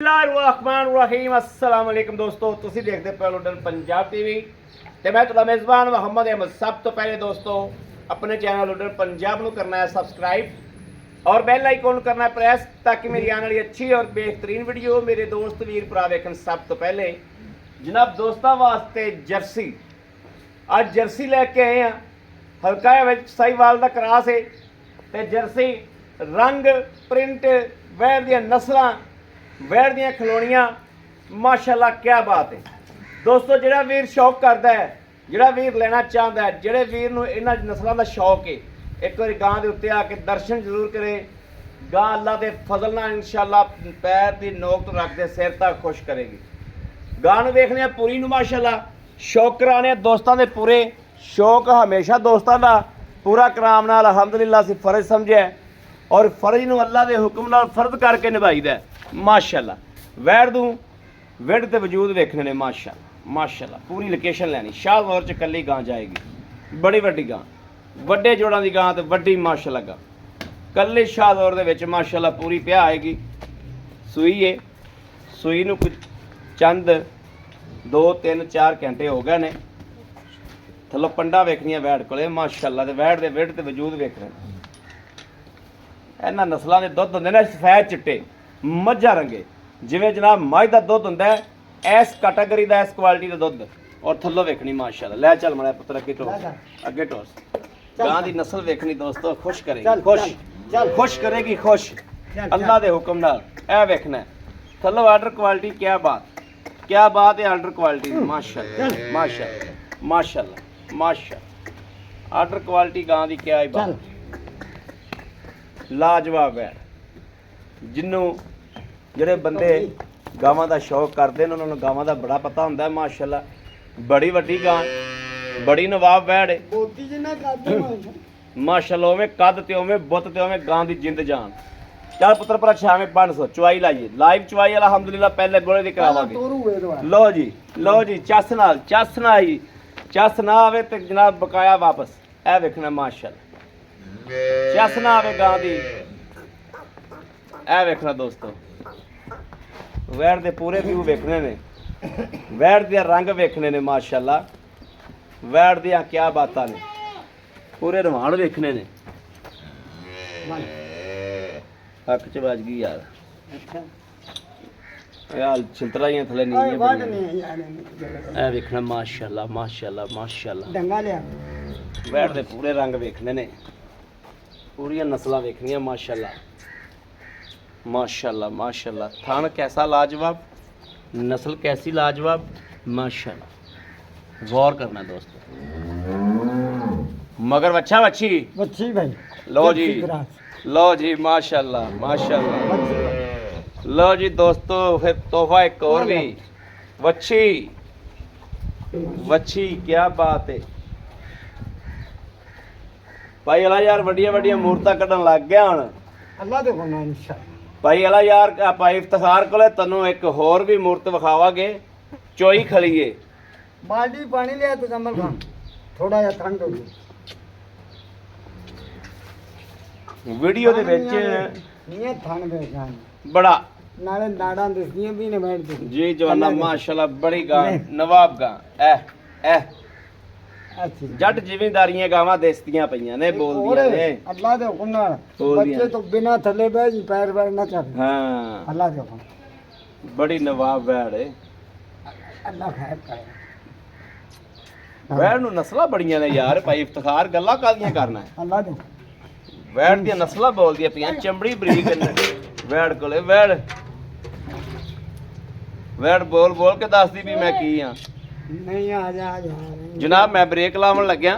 बिस्मिल्लाहिर्रहमानिर्रहीम अस्सलाम वालेकुम दोस्तों ਤੁਸੀਂ ਦੇਖਦੇ ਪਏ ਲੋਡਨ ਪੰਜਾਬ ਟੀਵੀ ਤੇ ਮੈਂ ਤੁਹਾਡਾ ਮੇਜ਼ਬਾਨ ਮੁਹੰਮਦ ਅਹਿਮਦ। ਸਭ ਤੋਂ ਪਹਿਲੇ ਦੋਸਤੋ अपने चैनल लोडन पंजाब ਨੂੰ करना है सब्सक्राइब और बेल आइकन करना है प्रेस ताकि मेरी आने वाली अच्छी और बेहतरीन वीडियो मेरे दोस्त वीर भरा वेखन। सब तो पहले जनाब दोस्तों वास्ते जर्सी आज जर्सी लैके आए हैं हल्का साहीवाल का क्रॉस है तो जर्सी रंग प्रिंट वैर दी नस्ल वैर दी खिलौनियां माशाल्लाह क्या बात है दोस्तों। जिहड़ा वीर शौक करता है ਜਿਹੜਾ ਵੀਰ ਲੈਣਾ ਚਾਹੁੰਦਾ ਹੈ ਜਿਹੜੇ ਵੀਰ ਨੂੰ ਇਹਨਾਂ ਨਸਲਾਂ ਦਾ ਸ਼ੌਕ ਹੈ ਇੱਕ ਵਾਰੀ ਗਾਂ ਦੇ ਉੱਤੇ ਆ ਕੇ ਦਰਸ਼ਨ ਜ਼ਰੂਰ ਕਰੇ। ਗਾਂ ਅੱਲਾ ਦੇ ਫਜ਼ਲ ਨਾਲ ਇਨਸ਼ਾਅੱਲਾ ਪੈਰ ਦੀ ਨੋਕ ਤੋਂ ਰੱਖ ਦੇ ਸਿਰ ਤੱਕ ਖੁਸ਼ ਕਰੇਗੀ। ਗਾਂ ਨੂੰ ਵੇਖਣੇ ਆ ਪੂਰੀ ਨੂੰ ਮਾਸ਼ਾਅੱਲਾ ਸ਼ੌਕ ਕਰਾਣੇ ਦੋਸਤਾਂ ਦੇ ਪੂਰੇ ਸ਼ੌਕ ਹਮੇਸ਼ਾ ਦੋਸਤਾਂ ਦਾ ਪੂਰਾ ਕਰਾਮ ਨਾਲ ਅਲਹਮਦੁਲਿਲਾ ਅਸੀਂ ਫਰਜ਼ ਸਮਝਿਆ ਔਰ ਫਰਜ਼ ਨੂੰ ਅੱਲਾ ਦੇ ਹੁਕਮ ਨਾਲ ਫਰਜ਼ ਕਰਕੇ ਨਿਭਾਈਦਾ ਮਾਸ਼ਾਅੱਲਾ। ਵੈੜ ਨੂੰ ਵਿੜ ਤੇ ਵਜੂਦ ਵੇਖਣੇ ਨੇ ਮਾਸ਼ਾਅੱਲਾ माशाल्लाह। पूरी लोकेशन लैनी शाहदौर च कली गां जाएगी बड़ी वड्डी गां वड्डे जोड़ां दी गां ते वड्डी माशाल्लाह गां कल्ले शाहदौर दे विच माशाल्लाह पूरी पिया आएगी। सूई है सूई नूं कुछ चंद 2-3-4 घंटे हो गए ने थल्लों पंडा वेखनियां वैड़ कोले माशाल्लाह ते वैड़ दे विड़ ते वजूद वेखने इन्हां नस्लां दे दुੱਧ हुंदे ने सफेद चिट्टे मझां रंगे जिवें जनाब मझ दा दुੱਧ हुंदा है इस कैटेगरी का इस क्वालिटी का दुध और थल्लों वेखनी माशाल्लाह। लै चल मड़ा पुत्र अगे टोस गां दी नस्ल वेखनी दोस्तों खुश करेगी खुश करेगी खुश अल्लाह दे हुक्म नाल ए वेखना थल्लों आर्डर क्वालिटी क्या बात है आर्डर क्वालिटी माशाल्लाह माशाल्लाह माशाल्लाह माशाल्लाह आर्डर क्वालिटी गां दी क्या ही बात लाजवाब है। जिन्हों जिहड़े बंदे गावां दा शौक करते हैं उन्होंने गावां दा बड़ा पता होंदा है माशाल्लाह। बड़ी वड्डी गां बड़ी नवाब वैड़ माशाल्लाह उवें कद ते उवें बुत ते उवें गां दी जिंद जान। चल पुत्र पर छावें 500 चवाई लाइए लाइव चवाई अलहमदुलिल्लाह पहले गोले दी करावांगे। लो जी चस ना आई चस ना आवे ते जनाब बकाया वापस ए वेखना माशाल्लाह चस ना आवे गां दी ए वेखना दोस्तों। वैड़ दे पूरे व्यू वेखने ने वैड़ दे रंग वेखने ने माशाल्लाह वैड़ दियां क्या बातां ने पूरे रवान वेखने ने हक च बज गई यार छिलतराइयां थले नहीं ए वेखना माशाल्लाह माशाल्लाह माशाल्लाह वैड़ दे पूरे रंग वेखने ने पूरी नस्लां वेखनियां माशाल्लाह माशाल्लाह माशाल्लाह। थान कैसा लाजवाब नस्ल कैसी लाजवाब माशाल्लाह गौर करना दोस्तों। मगर अच्छा बच्ची भाई लो जी माशाल्लाह माशाल्लाह। लो जी दोस्तों फिर तोहफा एक और भी वच्छी क्या बात है भाई अला यार वड्डियां वड्डियां मूर्तां कढन लग गया हुण अल्लाह दे हुक्म नाल इंशाअल्लाह भाई अला यार भाई इफ्तिखार को तैनू एक होर भी मूर्त विखावांगे चोई खलीए बाल्टी पानी लिया तो कमल खान थोड़ा जिहा ठंड हो गई वीडियो दे विच नीए ठंड दे गां बड़ा नाले नाड़ां दिसदियां भी ने बैठ जी जवाना माशाल्लाह बड़ी गां नवाब गां ए जट जिम्मेदारियां गावां देसदियां पईयां ने बोलदियां ने अल्लाह दे हुक्म नाल बच्चे तो बिना थले बैठ जी पैर ना कर हां अल्लाह दे हुक्म बड़ी नवाब वैड़ है अल्लाह खैर करे वैड़ नु नस्लां बड़ियां ने यार भाई इफ्तिखार गल्लां कादियां करना है अल्लाह दे वैड़ दी नस्लां बोलदियां पईयां चमड़ी बरीक वैड़ कोले वैड़ बोल के दसदी भी मैं की हां नहीं आ जा जनाब मैं ब्रेक लावन लग्या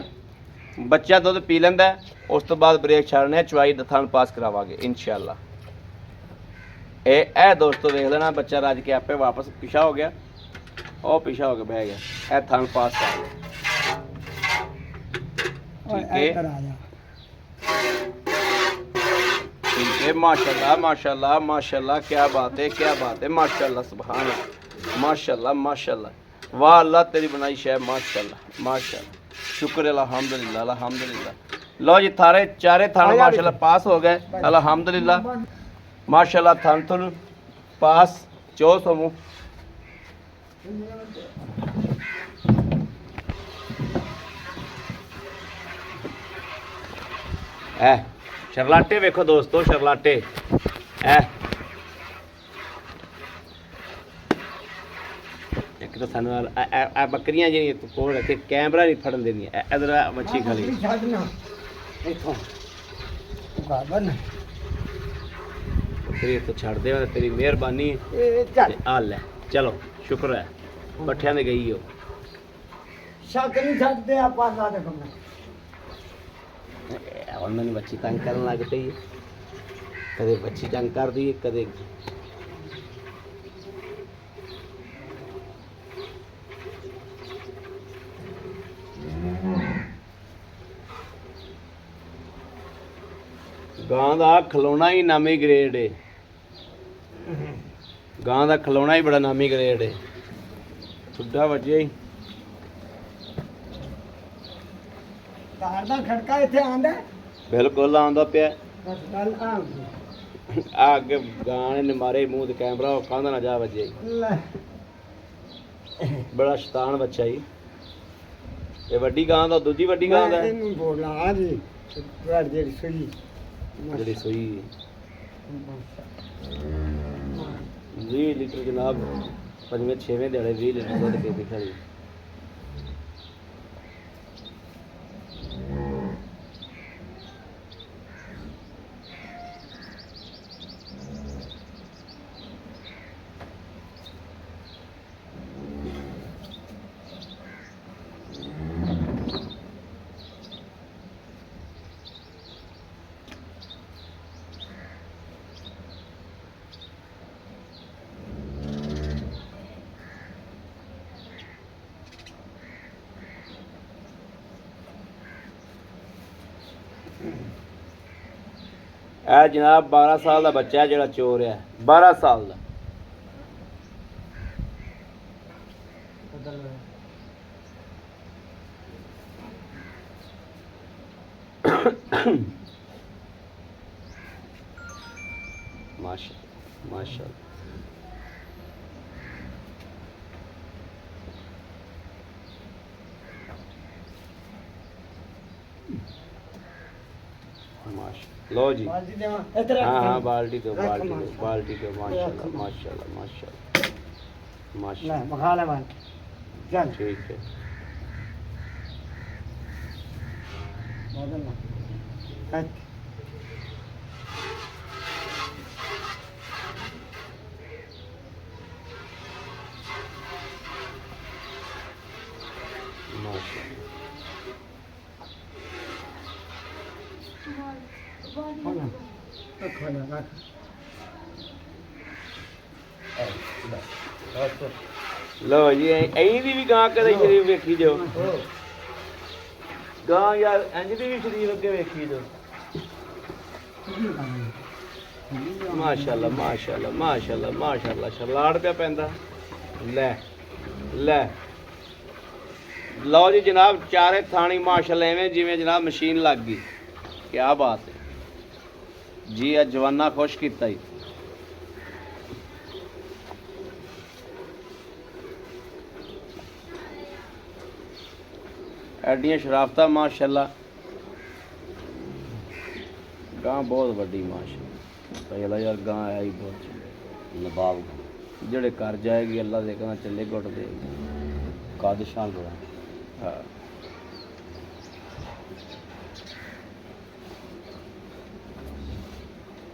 बच्चा दुध पी लेंदा उस तो बाद ब्रेक छाड़ने चवाई दा थान पास करावांगे इंशाअल्लाह। ए दोस्तों देख लेना बच्चा रज के आपे वापस पिछा हो गया और पिछा हो के बह गया ए थान पास कर ठीक है माशाल्लाह माशाल्लाह माशाल्लाह क्या बात है माशाल्लाह सुभान अल्लाह माशाल्लाह माशाल्लाह वाह अल्लाह तेरी बनाई शय माशाल्लाह माशाल्लाह शुक्र अल्हम्दुलिल्लाह अल्हम्दुलिल्लाह। लो जी थारे चारे थाने माशाल्लाह पास हो गए अल्हम्दुलिल्लाह माशाल्लाह थान थुन पास ਚੋ ਸਮੂ ਐ ਸ਼ਰਲਾਟੇ ਵੇਖੋ ਦੋਸਤੋ, ਸ਼ਰਲਾਟੇ ਐ ਇੱਕ ਤਾਂ ਸਾਨੂੰ ਆ ਬੱਕਰੀਆਂ ਜਿਹੜੀਆਂ ਕੋਲ ਰੱਖੇ ਕੈਮਰਾ ਨਹੀਂ ਫੜਨ ਦੇਣੀਆਂ। ਇਧਰ ਮੱਛੀ ਖਾਲੀ ਛੱਡਣਾ ਇੱਥੋਂ ਗਾਬਨ ਬੱਕਰੀ ਇੱਥੋਂ ਛੱਡ ਦੇ, ਤੇਰੀ ਮਿਹਰਬਾਨੀ ਇਹ ਚੱਲ ਆ ਲੈ। ਚਲੋ ਸ਼ੁਕਰ ਹੈ ਪੱਠਿਆਂ ਦੇ ਗਈ ਉਹ। ਸ਼ੱਕ ਨਹੀਂ ਛੱਡਦੇ ਆਪਾਂ ਅੱਲਾ ਦੇ ਬੰਦੇ। ਹੁਣ ਮੈਨੂੰ ਬੱਚੀ ਤੰਗ ਕਰਨ ਲੱਗ ਪਈ ਹੈ, ਕਦੇ ਬੱਚੀ ਤੰਗ ਕਰਦੀ ਹੈ ਕਦੇ ਗਾਂ ਦਾ ਖਲੋਣਾ ਹੀ ਨਾਮੀ ਗ੍ਰੇਡ ਏ। ਗਾਂ ਦਾ ਖਲੋਣਾ ਹੀ ਬੜਾ ਨਾਮੀ ਗ੍ਰੇਡ ਏ। ਠੁੱਡਾ ਵੱਜਿਆ ਹੀ ਕਾਰ ਦਾ ਖੜਕਾ ਇੱਥੇ ਆਂਦਾ ਬਿਲਕੁਲ ਆਉਂਦਾ ਪਿਆ। ਬਸ ਗੱਲ ਆ ਆ ਅੱਗੇ ਗਾਣੇ ਨੇ ਮਾਰੇ ਮੂੰਹ ਤੇ ਕੈਮਰਾ, ਉਹ ਕੰਧ ਨਾ ਜਾ ਵੱਜਿਆ ਜੀ। ਲੈ ਬੜਾ ਸ਼ੈਤਾਨ ਬੱਚਾ ਜੀ। ਇਹ ਵੱਡੀ ਗਾਂ ਦਾ ਦੂਜੀ ਵੱਡੀ ਗਾਂ ਦਾ ਇਹਨੂੰ ਬੋਲਾ ਜੀ ਬੜ ਜਿਹੜੀ ਸੂਈ ਜਿਹੜੀ ਸੂਈ 20 ਲੀਟਰ ਜਨਾਬ, ਪੰਜਵੇਂ ਛੇਵੇਂ ਦਿਹਾੜੇ 20 ਲੀਟਰ ਦੁੱਧ ਕੇ ਦਿਖਾ ਜੀ। ਇਹ ਜਨਾਬ 12 ਸਾਲ ਦਾ ਬੱਚਾ ਹੈ ਜਿਹੜਾ ਚੋਰ ਹੈ, 12 ਸਾਲ ਦਾ। ਮਾਸ਼ਾਅੱਲਾ ਮਾਸ਼ਾਅੱਲਾ। लो जी, ਬਾਲਟੀ ਦੇਵਾਂ ਇੱਧਰ हाँ हाँ बाल्टी दो, रख बाल्टी दो, माशाअल्लाह। बाल्टी दो। माशाल्लाह रख माशाल्लाह माशाल्लाह ਲੈ माशाल्लाह। ਮਖਾ ਲੈ ਬਾਲ ਚੱਲ ठीक है। ਬਦਲ ਲੈ ਕੱਟ माशाल्लाह। ਹੋਣਾ ਰੱਖੋ ਨਾ ਰੱਖ लो जी, ऐं दी भी गां कदे शरीफ वेखी जो। गां यार इंज दी भी शरीफ अगे वेखी जो। माशाल्लाह माशाल्लाह माशाल्लाह माशाल्लाह। शरलाड़ पे पैंदा ले ले। लो जी जनाब, चारे थानी माशाल्लाह एवें जिवें जनाब मशीन लग गई। क्या बात है जी, अज जवाना खुश कीता ही। एडियां शराफतां माशाल्लाह। गां बहुत वड्डी माशाल्लाह। पहला यार गां है ही बहुत नवाब जेड़े घर जाएगी अल्लाह दे कहना चले गुट दे कादशां बड़ा। हाँ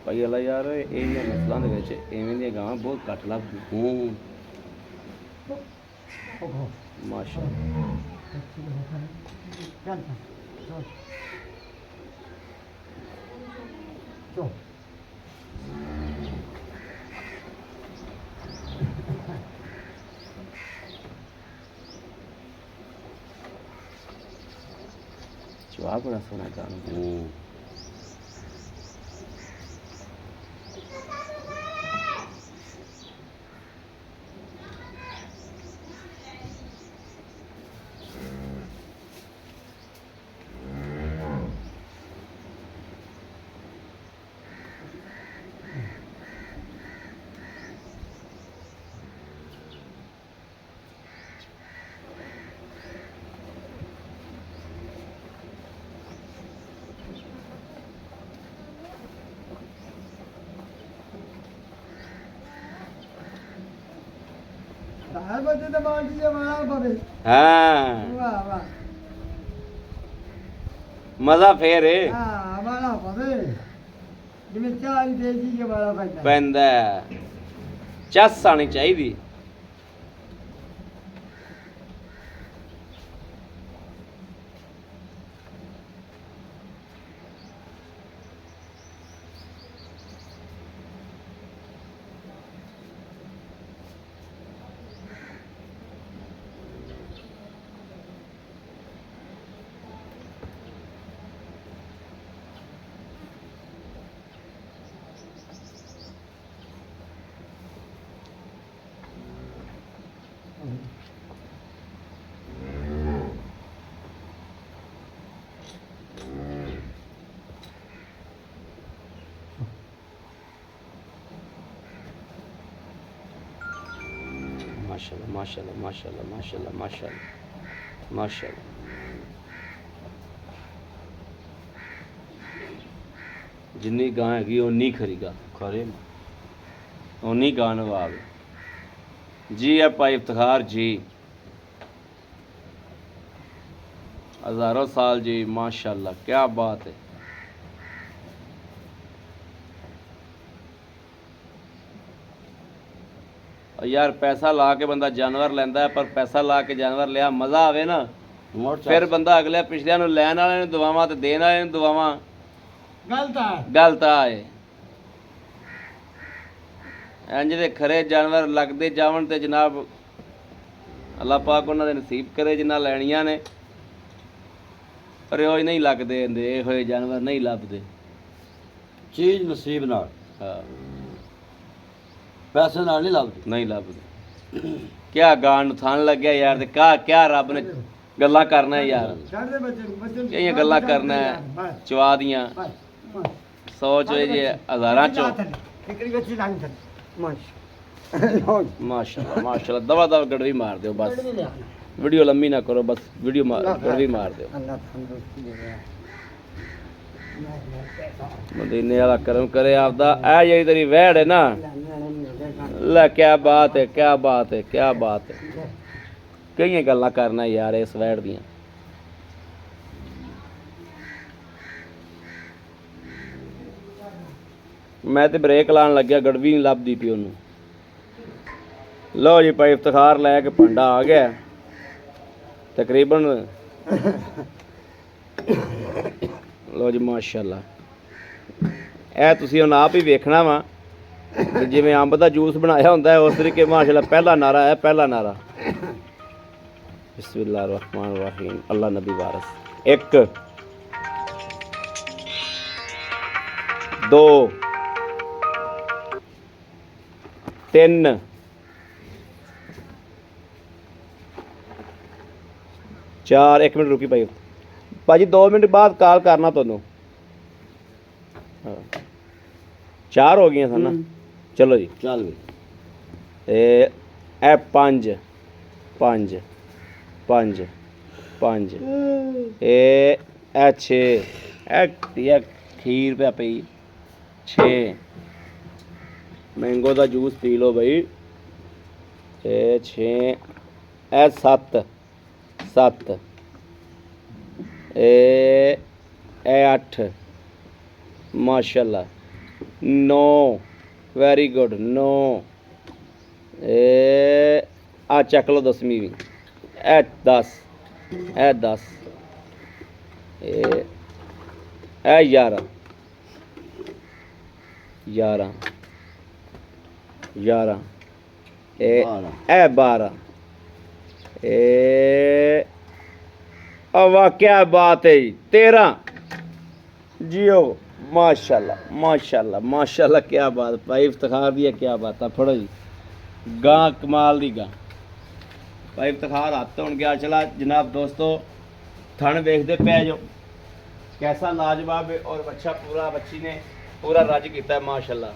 भाई अल्लाह यार ਇਹ ਨਸਲਾਂ ਦੇ ਵਿੱਚ ਐਵੇਂ ਦੀਆਂ ਗਾਵਾਂ ਬਹੁਤ ਘੱਟ ਲੱਭਦੀਆਂ। ਮਾਸ਼ਾਅੱਲਾ। ਚੱਲ ਚੋ ਜਵਾਬ ਬੜਾ ਸੋਹਣਾ ਗਾਣਾ। ਹਰ ਬੱਚੇ ਦਾ ਮਾਂ ਜੀ ਵਾਲਾ ਪਵੇ ਹਾਂ ਵਾਹ ਵਾਹ ਮਜ਼ਾ ਫੇਰ ਏ ਹਾਂ ਵਾਲਾ ਪਵੇ ਜਿਵੇਂ ਚਾਹ ਦੇ ਜੀ ਵਾਲਾ ਪੈਂਦਾ ਪੈਂਦਾ ਹੈ। ਚੱਸ ਆਣੀ ਚਾਹੀਦੀ। माशाल्लाह माशाल्लाह माशाल्लाह माशाल्लाह माशाल्लाह माशाल्लाह जिन्नी गां हैगी उन्नी खरी गा खरे उन्नी गां नवाब जी है भाई इफ्तिखार जी हज़ारों साल जी माशाल्लाह क्या बात है। यार पैसा ला के बंदा जानवर लैंदा है पर पैसा ला के जानवर लिया मज़ा आवे ना फिर बंदा अगले पिछले लैन वाले दुआवां ते देन वाले दुआवां गलत आए इंज दे खरे जानवर लगते जावन ते जनाब अल्लाह पाक उन्हां दे नसीब करे जिन्हां लैणियां ने पर ਉਹ नहीं लगते ये होए जानवर नहीं लभदे ਚੀਜ਼ ਨਸੀਬ ਨਾਲ हाँ ਪੈਸੇ ਨਾਲ ਨਹੀਂ ਲੱਗਦੀ नहीं लभदे क्या गान थान लग गया यार ते क्या रब ने गल्लां करना है यार ਛੱਡਦੇ ਬੱਚੇ ਕਿਹੜੀਆਂ ਗੱਲਾਂ ਕਰਨਾ ਹੈ ਚਵਾ ਦੀਆਂ ਸੋਚ ਹੋਏ ਜੇ ਹਜ਼ਾਰਾਂ ਚੋਂ ਇਕੜੀ ਬੱਚੀ ਲਾਈਨ ਥੱਲੇ माशाल्लाह माशाल्लाह दवा दवा गड़वी मार दो बस वीडियो लंबी ना करो बस वीडियो गड़वी मार दो ਅੱਲਾਹ ਤੰਦਰੁਸਤੀ ਦੇਵੇ मदीने वाला करम करे आपदा ऐ जेही तेरी वहड़ है ना लै क्या बात है क्या बात है क्या बात है कई गल्लां करना यार इस वहड़ दियां मैं तो ब्रेक लान लग्या गड़वी नहीं लभदी पई ओनू लो जी भाई इफ्तिखार लैके पंडा आ गया तकरीबन लो जी माशाल्लाह ਇਹ ਤੁਸੀਂ ਹੁਣ ਆਪ ਹੀ ਵੇਖਣਾ ਵਾ ਜਿਵੇਂ ਅੰਬ ਦਾ ਜੂਸ ਬਣਾਇਆ ਹੁੰਦਾ ਹੈ ਉਸ ਤਰੀਕੇ ਮਾਸ਼ਾਅੱਲਾ ਪਹਿਲਾ ਨਾਰਾ ਹੈ ਪਹਿਲਾ ਨਾਰਾ ਬਿਸਮਿਲ੍ਲਾਹਿਰ ਰਹਿਮਾਨਿਰ ਰਹੀਮ ਅੱਲਾ ਨਬੀ ਵਾਰਿਸ 1 2 3 4 1 ਮਿੰਟ ਰੁਕੀ ਭਾਜੀ 2 ਮਿੰਟ ਬਾਅਦ ਕਾਲ ਕਰਨਾ ਤੁਹਾਨੂੰ चार हो गई सन ना चलो जी ਚੱਲ ਵੀ ए 5 5 5 5 ए 6 ए खीर पे पई 6 मैंगो का जूस पी लो भाई ए 6 ए 7 7 ए 8 माशाल्लाह 9 वेरी गुड 9 आ चक लो 10वीं भी ए 10 ए 10 ए 11 11 11 ए 12 वाह क्या बात है 13 जियो माशाल्लाह माशाल्लाह माशाल्लाह क्या बात भाई इफ्तिखार दी है क्या बात है फड़ो जी गां कमाल दी गां भाई इफ्तिखार हाथ होन गया चला जनाब दोस्तों थन देखते पै जो कैसा लाजवाब है और बच्चा पूरा बच्ची ने पूरा रज किया माशाल्लाह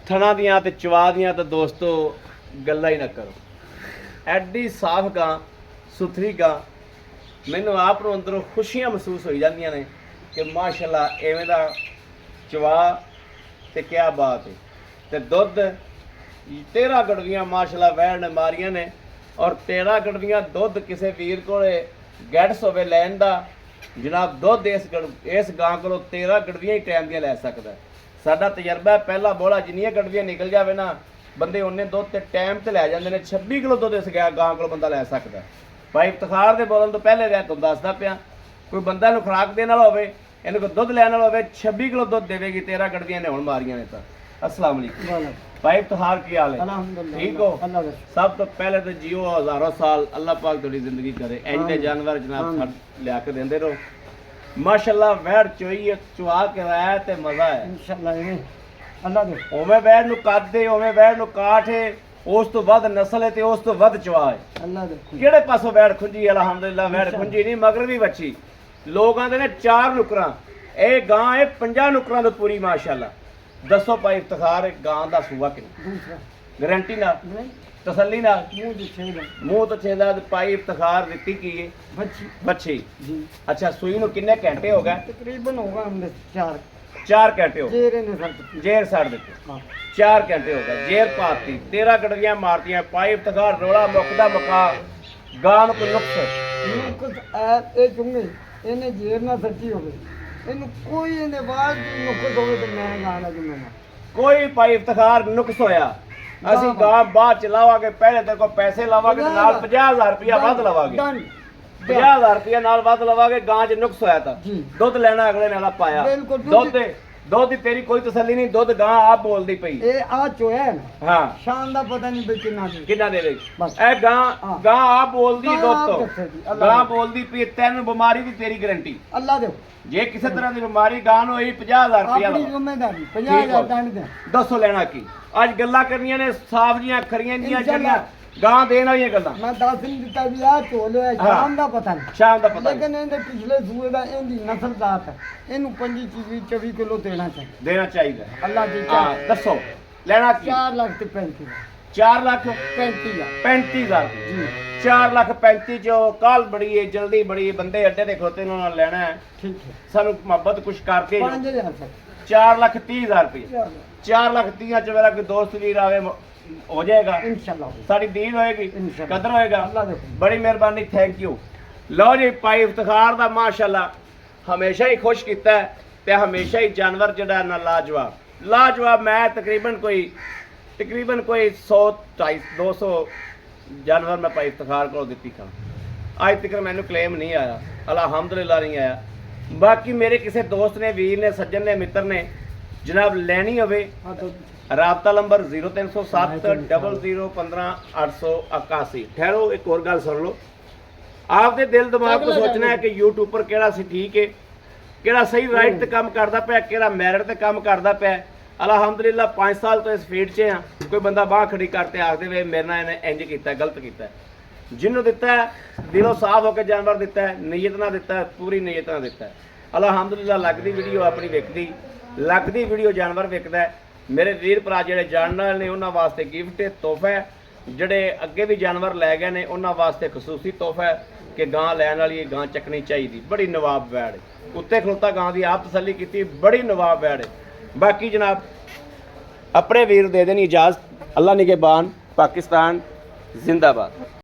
थना दियां ते चवा दियां ते दोस्तों गल्लां ही ना करो एडी साफ गां सुथरी गां मैनू आप नूं अंदरों खुशियां महसूस हो जांदियां ने कि माशाल्लाह एवें दा चवा ते क्या बात है ते दुध 13 ਗੜਵੀਆਂ ਮਾਸ਼ਾਅੱਲਾ ਵੈਣ ਨੇ ਮਾਰੀਆਂ ਨੇ ਔਰ 13 ਗੜਵੀਆਂ ਦੁੱਧ ਕਿਸੇ ਵੀਰ ਕੋਲੇ ਗੈਟਸ ਹੋਵੇ ਲੈਣ ਦਾ ਜਨਾਬ ਦੁੱਧ ਇਸ ਗਾਂ ਕੋਲੋਂ 13 ਗੜਵੀਆਂ ਹੀ ਟਾਈਮ ਦੀਆਂ ਲੈ ਸਕਦਾ। ਸਾਡਾ ਤਜਰਬਾ ਹੈ, ਪਹਿਲਾ ਬੋਲਾ ਜਿੰਨੀਆਂ ਗੜਵੀਆਂ ਨਿਕਲ ਜਾਵੇ ਨਾ ਬੰਦੇ ਉਹਨੇ ਦੁੱਧ ਤੇ ਟਾਈਮ ਤੇ ਲੈ ਜਾਂਦੇ ਨੇ। 26 ਕਿਲੋ ਦੁੱਧ ਇਸ ਗਾਂ ਕੋਲੋਂ ਬੰਦਾ ਲੈ ਸਕਦਾ। ਭਾਈ ਇਫਤਖਾਰ ਦੇ ਬੋਲਣ ਤੋਂ ਪਹਿਲੇ ਮੈਂ ਤੁਹਾਨੂੰ ਦੱਸਦਾ ਪਿਆ, ਕੋਈ ਬੰਦਾ ਨੂੰ ਖੁਰਾਕ ਦੇਣ ਵਾਲਾ ਹੋਵੇ, ਇਹਨੂੰ ਕੋਈ ਦੁੱਧ ਲੈਣ ਵਾਲਾ ਹੋਵੇ, 26 ਕਿਲੋ ਦੁੱਧ ਦੇਵੇਗੀ। 13 ਗੜਵੀਆਂ ਨੇ ਹੁਣ ਮਾਰੀਆਂ ਨੇ ਤਾਂ। अस्सलाम वालेकुम भाई इफ्तिखार की हाल है? अल्हम्दुलिल्लाह ठीक हो? अल्लाह का सब तो पहले तो जियो हजारों साल, अल्लाह पाक थोड़ी जिंदगी करे। ऐसे जानवर जनाब छड़ लिया के देंदे रहो। माशाल्लाह वैड़ चोई चुआ के राया ते मजा है इंशाअल्लाह ये अल्लाह दे ओवें वैड़ नु काट दे, ओवें वैड़ नु काट है, उस तो वध नस्ल है ते उस तो वध चुआ है। अल्लाह दे किहड़े पासों वैड़ खुंजी? अल्हम्दुलिल्लाह वैड़ खुंजी नहीं, मगर भी बच्ची। लोग आंदे ने 4 नुकरां, ए गां है 50 नुकरां तो पूरी माशाल्लाह। दसो भाई इफ्तिखार गां दा सूआ किन्ना? दूसरा गारंटी ना नहीं तसल्ली ना मुंह दे छेड़ा मुंह तो छेदा पाई इफ्तिखार दित्ती की है बच्ची बच्ची। जी अच्छा सुई नु किन्ने घंटे हो गए? तकरीबन होगा हमने 4 4 घंटे हो गए। जेरे ने सर जेर साड़ देते हां 4 घंटे हो गए। जेर पाती 13 गड़वियां मारतियां पाई इफ्तिखार रोड़ा मुकदा मुका गां नु कोई नुक्स कुछ ए चुंगे ਇਹਨੇ ਜੇਰ ਨਾ ਸੱਚੀ ਹੋਵੇ ਇਹਨੂੰ ਕੋਈ ਇਹਦੇ ਬਾਅਦ ਨੁਕਸ ਹੋਵੇ ਤੇ ਮੈਂ ਗਾਣਾ ਜੁਮੇਨਾ कोई पाई इफ्तिखार नुक्स होया ਅਸੀਂ ਗਾਂ ਬਾਅਦ ਚ ਲਾਵਾਂਗੇ, ਪਹਿਲੇ ਤੇ ਕੋ ਪੈਸੇ ਲਾਵਾਂਗੇ ਤੇ ਨਾਲ 50000 ਰੁਪਇਆ ਵੱਧ ਲਵਾਂਗੇ। 50000 ਰੁਪਇਆ ਨਾਲ ਵੱਧ ਲਵਾਂਗੇ। ਗਾਂ ਚ ਨੁਕਸ ਹੋਇਆ ਤਾਂ ਜੀ ਦੁੱਧ ਲੈਣਾ ਅਗਲੇ ਨਾਲ ਪਾਇਆ। ਬਿਲਕੁਲ, ਦੁੱਧ ਦੀ ਤੇਰੀ ਕੋਈ ਤਸੱਲੀ ਨਹੀਂ। ਦੁੱਧ ਗਾਂ ਆਪ ਬੋਲਦੀ ਪਈ। ਇਹ ਆ ਚੋਇਆ ਹੈ ਨਾ ਹਾਂ ਸ਼ਾਨ ਦਾ ਪਤਾ ਨਹੀਂ ਬਈ ਕਿੰਨਾ ਦੇ ਕਿੰਨਾ ਦੇਵੇਗੀ? ਬਸ। ਇਹ ਗਾਂ ਹਾਂ। ਗਾਂ ਆਪ ਬੋਲਦੀ ਗਾਂ ਦੁੱਧ ਆਪ ਤੋਂ। ਦੱਸੇਗੀ, ਅੱਲਾ ਗਾਂ ਦੇ। ਬੋਲਦੀ ਪਈ। ਤੈਨੂੰ ਬਿਮਾਰੀ ਦੀ ਤੇਰੀ ਗਾਰੰਟੀ। ਅੱਲਾ ਦੇ ਜੇ ਕਿਸੇ ਤਰ੍ਹਾਂ ਦੀ ਬਿਮਾਰੀ ਗਾਂ ਨੂੰ ਹੋਈ 50000 ਰੁਪਇਆ ਆਪਣੀ ਲਵਾ। ਜ਼ਿੰਮੇਵਾਰੀ ਠੀਕ ਹੋ। 50000 ਦੰਡ ਦੇ ਦੱਸੋ ਲੈਣਾ ਕੀ? ਅੱਜ ਗੱਲਾਂ ਕਰਨੀਆਂ ਨੇ ਸਾਫ ਜੀਆਂ ਖਰੀਆਂ ਦੀਆਂ ਇੰਸ਼ਾਅੱਲਾ। ਜਿਹੜੀਆਂ ਗਾਂ ਦੇਣ ਵਾਲੀਆਂ ਗੱਲਾਂ। ਮੈਂ ਦੱਸ ਨਹੀਂ ਦਿੱਤਾ ਵੀ ਆ ਚੋਲੇ ਆ ਸ਼ਾਮ ਦਾ ਪਤਾ ਨਹੀਂ ਸ਼ਾਮ ਦਾ ਪਤਾ ਨਹੀਂ। ਲੇਕਿਨ ਇਹਦੇ ਪਿਛਲੇ ਸੂਏ ਦਾ ਇਹਦੀ ਨਸਲ ਜ਼ਾਤ ਹੈ, ਇਹਨੂੰ 25 ਕਿਲੋ ਦੇਣਾ ਚਾਹੀਦਾ। ਦੇਣਾ ਚਾਹੀਦਾ। ਅੱਲਾ ਦੀ ਹਾਂ ਚਾਹ ਦੱਸੋ ਲੈਣਾ ਕੀ? 4 ਲੱਖ ਤੇ 35 4 ਲੱਖ 35 35000 ਜੀ 4 ਲੱਖ 35 ਚੋਂ ਕਾਲ ਬੜੀ ਹੈ, ਜਲਦੀ ਬੜੀ ਹੈ, ਬੰਦੇ ਅੱਡੇ ਤੇ ਖੋਤੇ ਨੂੰ ਨਾਲ ਲੈਣਾ ਹੈ। ਠੀਕ ਹੈ ਸਾਨੂੰ ਮੁਹੱਬਤ ਕੁਛ ਕਰਕੇ 5000 ਤੱਕ 4 ਲੱਖ 30000 ਰੁਪਏ। ਚਲੋ 4 ਲੱਖ 30 ਚ ਮੇਰਾ ਕੋਈ ਦੋਸਤ ਵੀਰ ਆਵੇ ਹੋ ਜਾਏਗਾ। इंशाल्लाह ਸਾਡੀ ਦੀਨ ਹੋਏਗੀ, इंशाल्लाह ਕਦਰ ਹੋਏਗਾ। अल्लाह दे हुक्म। ਬੜੀ ਮਿਹਰਬਾਨੀ, ਥੈਂਕ ਯੂ। ਲਓ ਜੀ ਭਾਈ ਇਫਤਖਾਰ ਦਾ ਮਾਸ਼ਾਅੱਲਾ ਹਮੇਸ਼ਾ ਹੀ ਖੁਸ਼ ਕੀਤਾ ਹੈ ਤੇ ਹਮੇਸ਼ਾ ਹੀ ਜਾਨਵਰ ਜਿਹੜਾ ਨਾ ਲਾਜਵਾਬ। ਮੈਂ ਤਕਰੀਬਨ ਕੋਈ 100 250 ਜਾਨਵਰ ਮੈਂ ਭਾਈ ਇਫਤਖਾਰ ਕੋਲ ਦਿੱਤੀ ਖਾਂ। ਅੱਜ ਤੱਕ ਮੈਨੂੰ ਕਲੇਮ ਨਹੀਂ ਆਇਆ, ਅਲਹਮਦੁਲਿਲਾ ਨਹੀਂ ਆਇਆ। ਬਾਕੀ ਮੇਰੇ ਕਿਸੇ ਦੋਸਤ ਨੇ, ਵੀਰ ਨੇ, ਸੱਜਣ ਨੇ, ਮਿੱਤਰ ਨੇ ਜਨਾਬ ਲੈਣੀ ਹੋਵੇ हाँ तो ਰਾਬਤਾ ਨੰਬਰ 0307 0015 881। ਠਹਿਰੋ ਇੱਕ ਹੋਰ ਗੱਲ ਸੁਣ ਲਓ। ਆਪਦੇ ਦਿਲ ਦਿਮਾਗ ਤੋਂ ਸੋਚਣਾ ਹੈ ਕਿ YouTube ਪਰ ਕਿਹੜਾ ਸੀ ਠੀਕ ਹੈ, ਕਿਹੜਾ ਸਹੀ ਰਾਈਟ ਤੇ ਕੰਮ ਕਰਦਾ ਪਿਆ, ਕਿਹੜਾ ਮੈਰਿਟ ਤੇ ਕੰਮ ਕਰਦਾ ਪਿਆ। ਅਲਹਮਦੁਲਿਲਾ 5 ਸਾਲ ਤੋਂ ਇਸ ਫੀਲਡ 'ਚ ਆ। ਕੋਈ ਬੰਦਾ ਬਾਹ ਖੜੀ ਕਰਤੇ ਆਖਦੇ ਵੇ ਮੇਰੇ ਨਾਲ ਇਹਨੇ ਇੰਜ ਕੀਤਾ, ਗਲਤ ਕੀਤਾ। ਜਿਹਨੂੰ ਦਿੱਤਾ ਹੈ ਦਿਲੋਂ ਸਾਫ਼ ਹੋ ਕੇ ਜਾਨਵਰ ਦਿੱਤਾ ਹੈ, ਨੀਅਤ ਨਾਲ ਦਿੱਤਾ ਹੈ, ਪੂਰੀ ਨੀਅਤ ਨਾਲ ਦਿੱਤਾ ਹੈ। ਅਲਹਮਦੁਲਿਲਾ ਲੱਗਦੀ ਵੀਡੀਓ ਆਪਣੀ ਵਿਕਦੀ, ਲੱਗਦੀ ਵੀਡੀਓ ਜਾਨਵਰ ਵਿਕਦਾ ਹੈ। ਮੇਰੇ ਵੀਰ ਭਰਾ ਜਿਹੜੇ ਜਾਣਨ ਵਾਲੇ ਨੇ ਉਹਨਾਂ ਵਾਸਤੇ ਗਿਫਟ ਹੈ, ਤੋਹਫਾ ਹੈ। ਜਿਹੜੇ ਅੱਗੇ ਵੀ ਜਾਨਵਰ ਲੈ ਗਏ ਨੇ ਉਹਨਾਂ ਵਾਸਤੇ ਖਸੂਸੀ ਤੋਹਫਾ ਹੈ ਕਿ ਗਾਂ ਲੈਣ ਵਾਲੀ ਗਾਂ ਚੱਕਣੀ ਚਾਹੀਦੀ। ਬੜੀ ਨਵਾਬ ਵੈੜ ਹੈ, ਉੱਤੇ ਖਲੋਤਾ ਗਾਂ ਦੀ ਆਪ ਤਸੱਲੀ ਕੀਤੀ, ਬੜੀ ਨਵਾਬ ਵੈੜ ਹੈ। ਬਾਕੀ ਜਨਾਬ ਆਪਣੇ ਵੀਰ ਦੇ ਦੇਣੀ ਇਜਾਜ਼ਤ। ਅੱਲਾ ਨਿਗਹਿਬਾਨ। ਪਾਕਿਸਤਾਨ ਜ਼ਿੰਦਾਬਾਦ।